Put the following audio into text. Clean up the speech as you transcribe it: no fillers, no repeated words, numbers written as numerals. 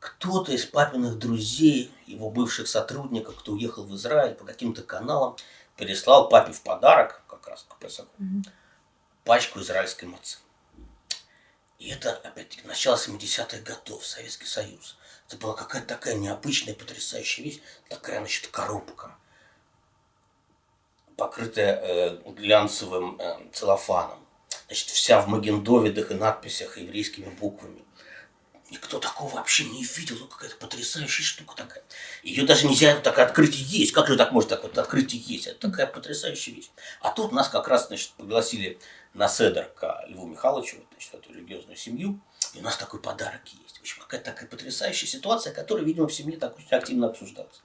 Кто-то из папиных друзей, его бывших сотрудников, кто уехал в Израиль по каким-то каналам, переслал папе в подарок, как раз к Песаху, Мгм. пачку израильской мацы. И это, опять-таки, начало 70-х годов, Советский Союз. Это была какая-то такая необычная, потрясающая вещь. Такая, значит, коробка, покрытая глянцевым целлофаном. Значит, вся в магендовидах и надписях еврейскими буквами. Никто такого вообще не видел. Ну, какая-то потрясающая штука такая. Ее даже нельзя так открыть и есть. Как же так может так вот открыть и есть? Это такая потрясающая вещь. А тут нас как раз, значит, пригласили на седер к Льву Михайловичу, значит, эту религиозную семью. И у нас такой подарок есть. В общем, какая-то такая потрясающая ситуация, которая, видимо, в семье так очень активно обсуждалась.